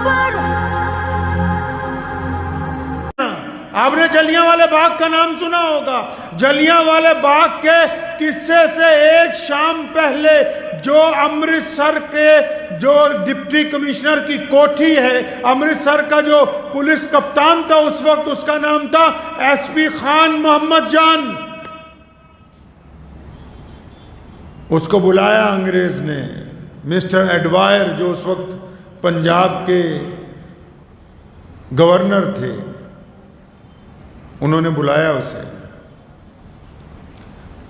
पर। आपने जलियांवाले बाग का नाम सुना होगा। जलियांवाले बाग के किस्से से एक शाम पहले जो अमृतसर के जो डिप्टी कमिश्नर की कोठी है, अमृतसर का जो पुलिस कप्तान था उस वक्त, उसका नाम था एसपी खान मोहम्मद जान। उसको बुलाया अंग्रेज ने। मिस्टर एडवायर जो उस वक्त पंजाब के गवर्नर थे, उन्होंने बुलाया उसे।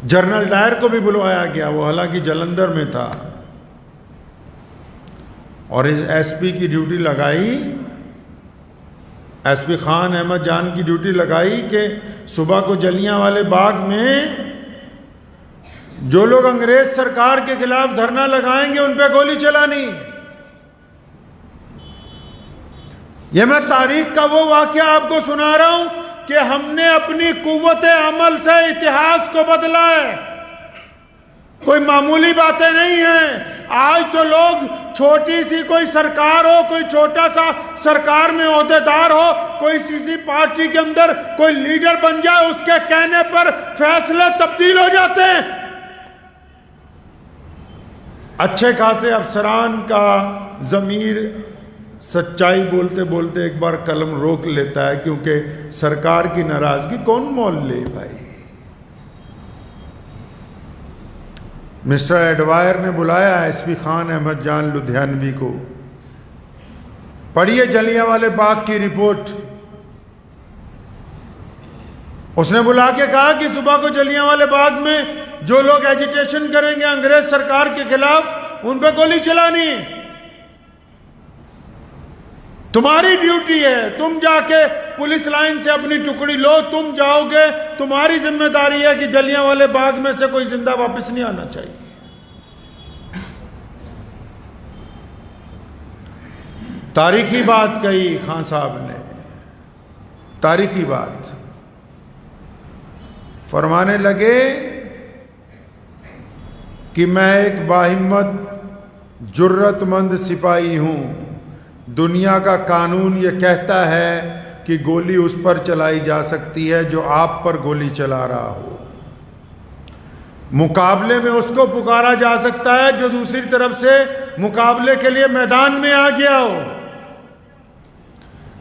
जनरल डायर को भी बुलवाया गया, वो हालांकि जलंधर में था, और इस एसपी की ड्यूटी लगाई, एसपी खान अहमद जान की ड्यूटी लगाई कि सुबह को जलियांवाले बाग में जो लोग अंग्रेज सरकार के खिलाफ धरना लगाएंगे उन पे गोली चलानी। यह मैं तारीख का वो वाकया आपको सुना रहा हूं कि हमने अपनी कुव्वत अमल से इतिहास को बदला है। कोई मामूली बातें नहीं हैं। आज तो लोग छोटी सी कोई सरकार हो, कोई छोटा सा सरकार में ओहदेदार हो, कोई किसी पार्टी के अंदर कोई लीडर बन जाए, उसके कहने पर फैसले तब्दील हो जाते हैं। अच्छे खासे अफसरान का ज़मीर सच्चाई बोलते बोलते एक बार कलम रोक लेता है, क्योंकि सरकार की नाराजगी कौन मोल ले भाई। मिस्टर एडवायर ने बुलाया एसपी खान अहमद जान लुधियानवी को। पढ़िए जलियांवाले बाग की रिपोर्ट। उसने बुला के कहा कि सुबह को जलियांवाले बाग में जो लोग एजिटेशन करेंगे अंग्रेज सरकार के खिलाफ, उन पर गोली चलानी। तुम्हारी ड्यूटी है, तुम जाके पुलिस लाइन से अपनी टुकड़ी लो, तुम जाओगे, तुम्हारी जिम्मेदारी है कि जलियांवाले बाग में से कोई जिंदा वापस नहीं आना चाहिए। तारीखी बात कही खान साहब ने, तारीखी बात। फरमाने लगे कि मैं एक बाहिम्मत जुर्रतमंद सिपाही हूं। दुनिया का कानून ये कहता है कि गोली उस पर चलाई जा सकती है जो आप पर गोली चला रहा हो। मुकाबले में उसको पुकारा जा सकता है जो दूसरी तरफ से मुकाबले के लिए मैदान में आ गया हो।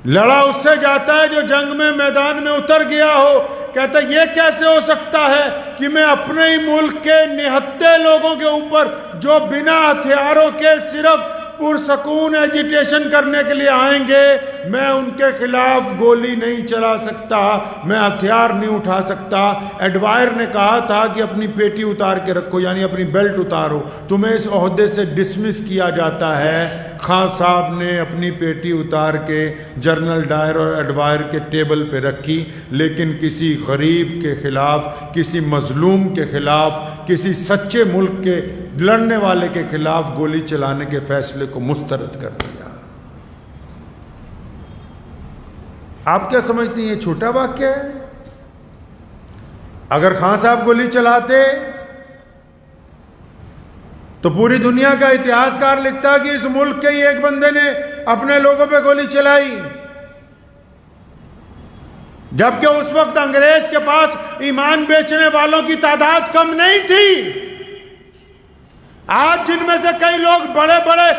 लड़ा उससे जाता है जो जंग में मैदान में उतर गया हो। कहता ये कैसे हो सकता है कि मैं अपने ही मुल्क के निहत्थे लोगों के ऊपर जो बिना हथियारों के सिर्फ पुरसकून एजिटेशन करने के लिए आएंगे, मैं उनके खिलाफ गोली नहीं चला सकता, मैं हथियार नहीं उठा सकता। एडवायर ने कहा था कि अपनी पेटी उतार के रखो, यानी अपनी बेल्ट उतारो, तुम्हें इस ओहदे से डिसमिस किया जाता है। खान साहब ने अपनी पेटी उतार के जनरल डायर और एडवायर के टेबल पे रखी, लेकिन किसी गरीब के खिलाफ, किसी मजलूम के खिलाफ, किसी सच्चे मुल्क के लड़ने वाले के खिलाफ गोली चलाने के फैसले को मुस्तरद कर दिया। आप क्या समझती हैं ये छोटा वाक्य है? अगर खान साहब गोली चलाते तो पूरी दुनिया का इतिहासकार लिखता कि इस मुल्क के ही एक बंदे ने अपने लोगों पे गोली चलाई, जबकि उस वक्त अंग्रेज के पास ईमान बेचने वालों की तादाद कम नहीं थी। आज जिनमें से कई लोग बड़े बड़े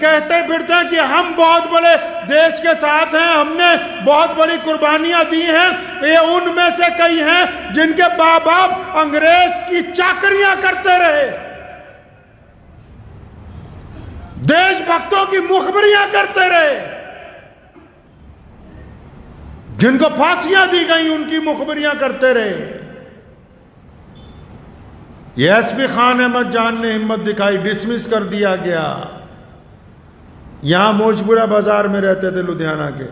कहते फिरते हैं कि हम बहुत बड़े देश के साथ हैं, हमने बहुत बड़ी कुर्बानियां दी हैं, ये उनमें से कई हैं जिनके बाप बाप अंग्रेज की चाकरियां करते रहे, देशभक्तों की मुखबरियां करते रहे, जिनको फांसियां दी गई उनकी मुखबरियां करते रहे। ये एसपी खान अहमद जान ने हिम्मत दिखाई, डिसमिस कर दिया गया। यहां मौजपुरा बाजार में रहते थे लुधियाना के।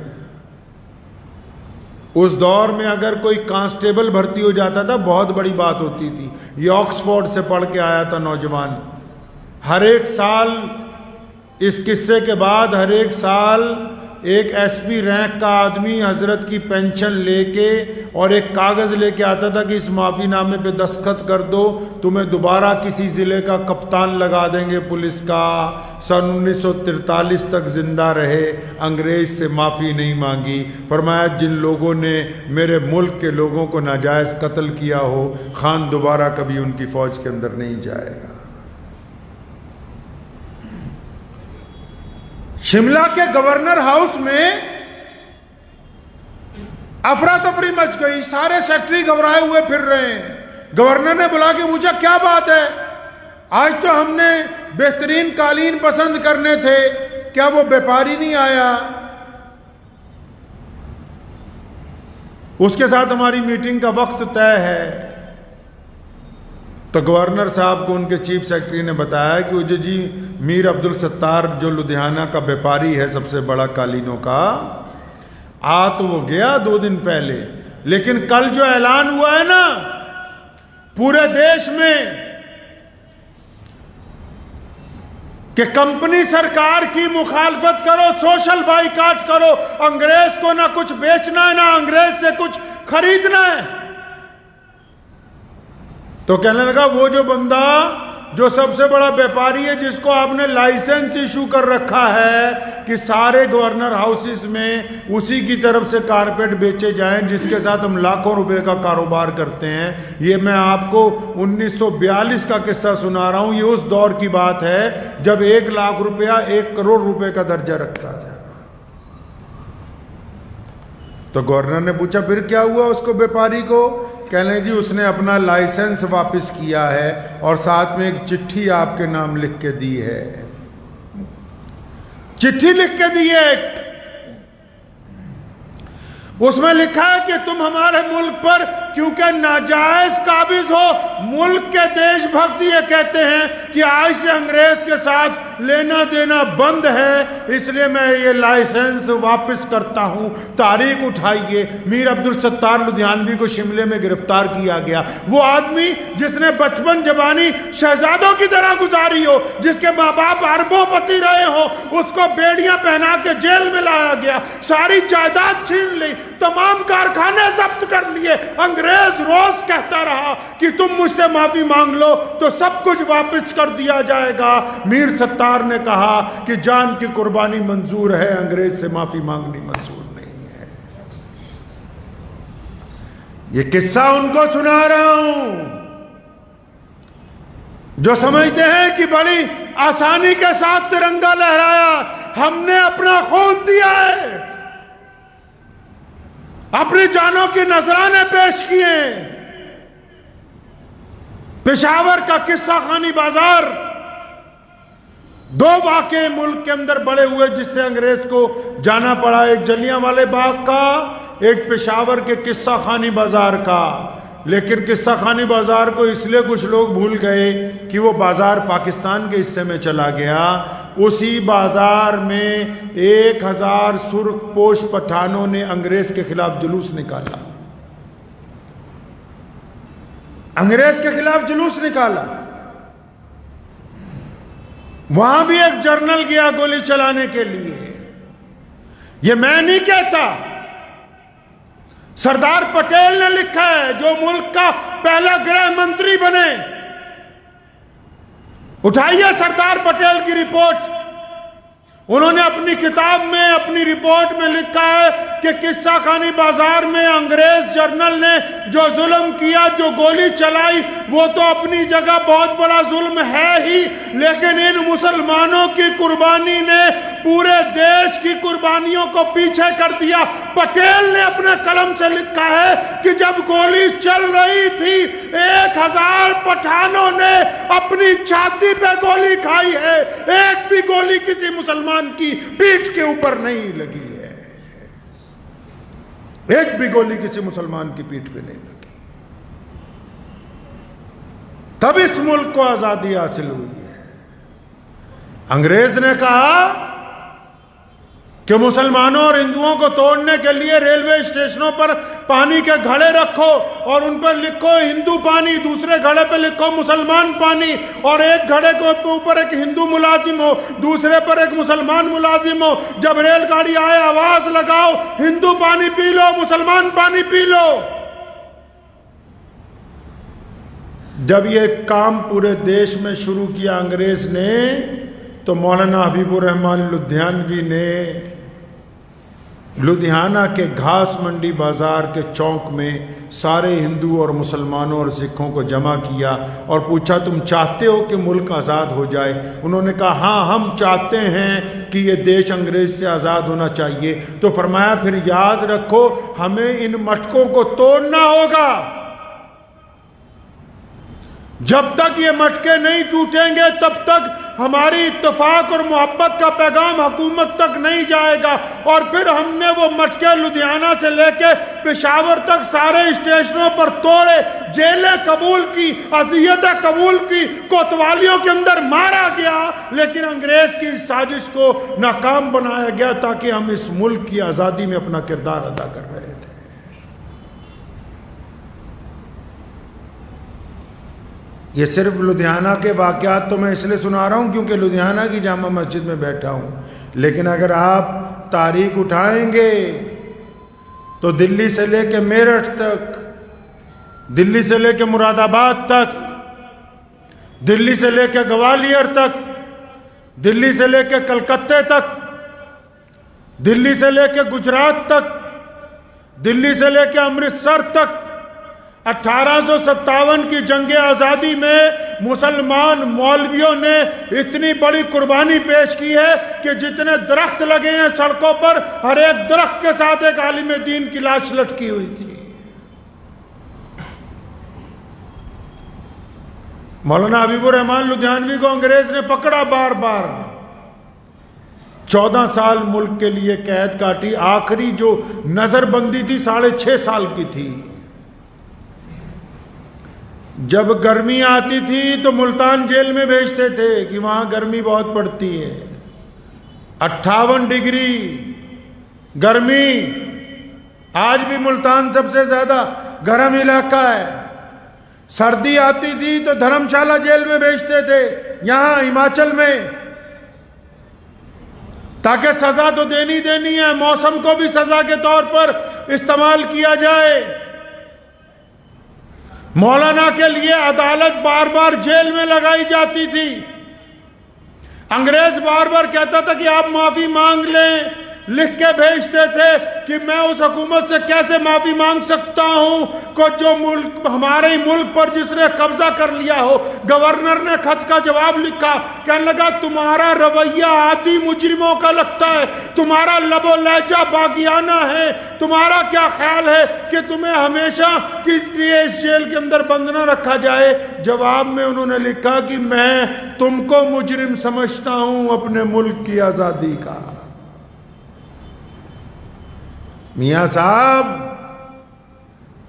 उस दौर में अगर कोई कांस्टेबल भर्ती हो जाता था बहुत बड़ी बात होती थी। ये ऑक्सफोर्ड से पढ़ के आया था नौजवान। हर एक साल इस किस्से के बाद हर एक साल एक एसपी रैंक का आदमी हजरत की पेंशन लेके और एक कागज़ लेके आता था कि इस माफ़ीनामे पे दस्तखत कर दो, तुम्हें दोबारा किसी ज़िले का कप्तान लगा देंगे पुलिस का। सन 1943 तक ज़िंदा रहे, अंग्रेज़ से माफ़ी नहीं मांगी। फरमाया जिन लोगों ने मेरे मुल्क के लोगों को नाजायज़ कत्ल किया हो, खान दोबारा कभी उनकी फ़ौज के अंदर नहीं जाएगा। शिमला के गवर्नर हाउस में अफरा तफरी मच गई, सारे सेक्रेटरी घबराए हुए फिर रहे हैं। गवर्नर ने बुला के पूछा क्या बात है, आज तो हमने बेहतरीन कालीन पसंद करने थे, क्या वो व्यापारी नहीं आया? उसके साथ हमारी मीटिंग का वक्त तय है। तो गवर्नर साहब को उनके चीफ सेक्रेटरी ने बताया कि वो जी मीर अब्दुल सत्तार जो लुधियाना का व्यापारी है सबसे बड़ा कालीनों का, आ तो वो गया 2 दिन पहले, लेकिन कल जो ऐलान हुआ है ना पूरे देश में कि कंपनी सरकार की मुखालफत करो, सोशल बाइकाट करो, अंग्रेज को ना कुछ बेचना है ना अंग्रेज से कुछ खरीदना है। तो कहने लगा वो जो बंदा जो सबसे बड़ा व्यापारी है जिसको आपने लाइसेंस इशू कर रखा है कि सारे गवर्नर हाउसेस में उसी की तरफ से कारपेट बेचे जाएं जिसके साथ हम लाखों रुपए का कारोबार करते हैं। ये मैं आपको 1942 का किस्सा सुना रहा हूं। ये उस दौर की बात है जब 1 लाख रुपया 1 करोड़ रुपए का दर्जा रखता था। तो गवर्नर ने पूछा फिर क्या हुआ उसको व्यापारी को? कहने जी उसने अपना लाइसेंस वापस किया है और साथ में एक चिट्ठी आपके नाम लिख के दी है। चिट्ठी लिख के दी है, उसमें लिखा है कि तुम हमारे मुल्क पर क्योंकि नाजायज काबिज हो, मुल्क के देशभक्त ये कहते हैं कि आज से अंग्रेज के साथ लेना देना बंद है, इसलिए मैं ये लाइसेंस वापस करता हूं। तारीख उठाइए, मीर अब्दुल सत्तार लुधियानवी को शिमले में गिरफ्तार किया गया। वो आदमी जिसने बचपन जवानी शहजादों की तरह गुजारी हो, जिसके माँ बाप अरबोपति रहे हो, उसको बेड़ियां पहना के जेल में लाया गया, सारी जायदाद छीन ली, तमाम कारखाने जब्त कर लिए। अंग्रेज रोज कहता रहा कि तुम मुझसे माफी मांग लो तो सब कुछ वापस कर दिया जाएगा। मीर सत्तार ने कहा कि जान की कुर्बानी मंजूर है, अंग्रेज से माफी मांगनी मंजूर नहीं है। ये किस्सा उनको सुना रहा हूं जो समझते हैं कि बड़ी आसानी के साथ तिरंगा लहराया। हमने अपना खून दिया है, अपनी जानों की नजराने पेश किए। पेशावर का किस्सा खानी बाजार, 2 वाक़े मुल्क के अंदर बड़े हुए जिससे अंग्रेज को जाना पड़ा, एक जलियांवाले बाग का, एक पेशावर के किस्सा खानी बाजार का। लेकिन किस्सा खानी बाजार को इसलिए कुछ लोग भूल गए कि वो बाजार पाकिस्तान के हिस्से में चला गया। उसी बाजार में 1000 सुर्खपोश पठानों ने अंग्रेज के खिलाफ जुलूस निकाला, अंग्रेज के खिलाफ जुलूस निकाला। वहां भी एक जर्नल गया गोली चलाने के लिए। ये मैं नहीं कहता, सरदार पटेल ने लिखा है जो मुल्क का पहला गृह मंत्री बने। उठाइए सरदार पटेल की रिपोर्ट, उन्होंने अपनी किताब में, अपनी रिपोर्ट में लिखा है कि किस्सा खानी बाजार में अंग्रेज जर्नल ने जो जुल्म किया, जो गोली चलाई, वो तो अपनी जगह बहुत बड़ा जुल्म है ही, लेकिन इन मुसलमानों की कुर्बानी ने पूरे देश की कुर्बानियों को पीछे कर दिया। पटेल ने अपने कलम से लिखा है कि जब गोली चल रही थी 1000 पठानों ने अपनी छाती पे गोली खाई है, एक भी गोली किसी मुसलमान की पीठ के ऊपर नहीं लगी है, एक भी गोली किसी मुसलमान की पीठ पे नहीं लगी। तब इस मुल्क को आजादी हासिल हुई है। अंग्रेज ने कहा कि मुसलमानों और हिंदुओं को तोड़ने के लिए रेलवे स्टेशनों पर पानी के घड़े रखो और उन पर लिखो हिंदू पानी, दूसरे घड़े पर लिखो मुसलमान पानी, और एक घड़े के ऊपर एक हिंदू मुलाजिम हो, दूसरे पर एक मुसलमान मुलाजिम हो। जब रेलगाड़ी आए आवाज लगाओ हिंदू पानी पी लो, मुसलमान पानी पी लो। जब ये काम पूरे देश में शुरू किया अंग्रेज ने, तो मौलाना हबीबुर रहमान लुधियानवी ने लुधियाना के घास मंडी बाजार के चौक में सारे हिंदू और मुसलमानों और सिखों को जमा किया और पूछा तुम चाहते हो कि मुल्क आज़ाद हो जाए? उन्होंने कहा हाँ हम चाहते हैं कि ये देश अंग्रेज से आज़ाद होना चाहिए। तो फरमाया फिर याद रखो हमें इन मटकों को तोड़ना होगा। जब तक ये मटके नहीं टूटेंगे तब तक हमारी इत्तेफाक और मोहब्बत का पैगाम हुकूमत तक नहीं जाएगा। और फिर हमने वो मटके लुधियाना से लेके पेशावर तक सारे स्टेशनों पर तोड़े, जेलें कबूल की, अज़ियतें कबूल की, कोतवालियों के अंदर मारा गया, लेकिन अंग्रेज की साजिश को नाकाम बनाया गया ताकि हम इस मुल्क की आज़ादी में अपना किरदार अदा कर रहे थे। ये सिर्फ लुधियाना के वाक़यात तो मैं इसलिए सुना रहा हूँ क्योंकि लुधियाना की जामा मस्जिद में बैठा हूँ, लेकिन अगर आप तारीख उठाएंगे तो दिल्ली से लेके मेरठ तक, दिल्ली से लेके मुरादाबाद तक, दिल्ली से लेके ग्वालियर तक, दिल्ली से लेके कलकत्ते तक, दिल्ली से लेके गुजरात तक, दिल्ली से लेके अमृतसर तक 1857 की जंगे आज़ादी में मुसलमान मौलवियों ने इतनी बड़ी कुर्बानी पेश की है कि जितने दरख्त लगे हैं सड़कों पर, हर एक दरख्त के साथ एक आलिम दीन की लाश लटकी हुई थी। मौलाना हबीबुर रहमान लुधियानवी को अंग्रेज ने पकड़ा बार बार, 14 साल मुल्क के लिए कैद काटी। आखिरी जो नजरबंदी थी 6.5 साल की थी। जब गर्मी आती थी तो मुल्तान जेल में भेजते थे कि वहां गर्मी बहुत पड़ती है, 58 डिग्री गर्मी। आज भी मुल्तान सबसे ज्यादा गर्म इलाका है। सर्दी आती थी तो धर्मशाला जेल में भेजते थे यहां हिमाचल में, ताकि सजा तो देनी है, मौसम को भी सजा के तौर पर इस्तेमाल किया जाए। मौलाना के लिए अदालत बार बार जेल में लगाई जाती थी। अंग्रेज बार बार कहता था कि आप माफी मांग लें, लिख के भेजते थे कि मैं उस हुकूमत से कैसे माफी मांग सकता हूं को जो मुल्क हमारे ही मुल्क पर जिसने कब्जा कर लिया हो। गवर्नर ने खत का जवाब लिखा, कहने लगा तुम्हारा रवैया आदि मुजरिमों का लगता है, तुम्हारा लबो लहजा बागियाना है, तुम्हारा क्या ख्याल है कि तुम्हें हमेशा किस लिए इस जेल के अंदर बंद न रखा जाए। जवाब में उन्होंने लिखा कि मैं तुमको मुजरिम समझता हूं अपने मुल्क की आजादी का। मियां साहब,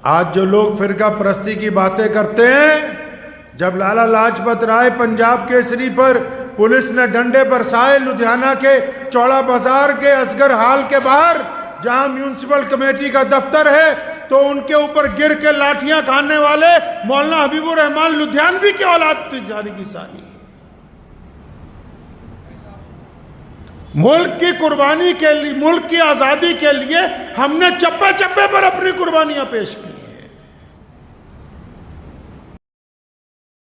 आज जो लोग फिरका परस्ती की बातें करते हैं, जब लाला लाजपत राय पंजाब केसरी पर पुलिस ने डंडे बरसाए लुधियाना के चौड़ा बाजार के असगर हाल के बाहर जहां म्यूनिसिपल कमेटी का दफ्तर है, तो उनके ऊपर गिर के लाठियां खाने वाले मौलाना हबीबुर रहमान लुधियानवी की औलाद थी जारी की सारी। मुल्क की कुर्बानी के लिए, मुल्क की आजादी के लिए हमने चप्पे चप्पे पर अपनी कुर्बानियां पेश की।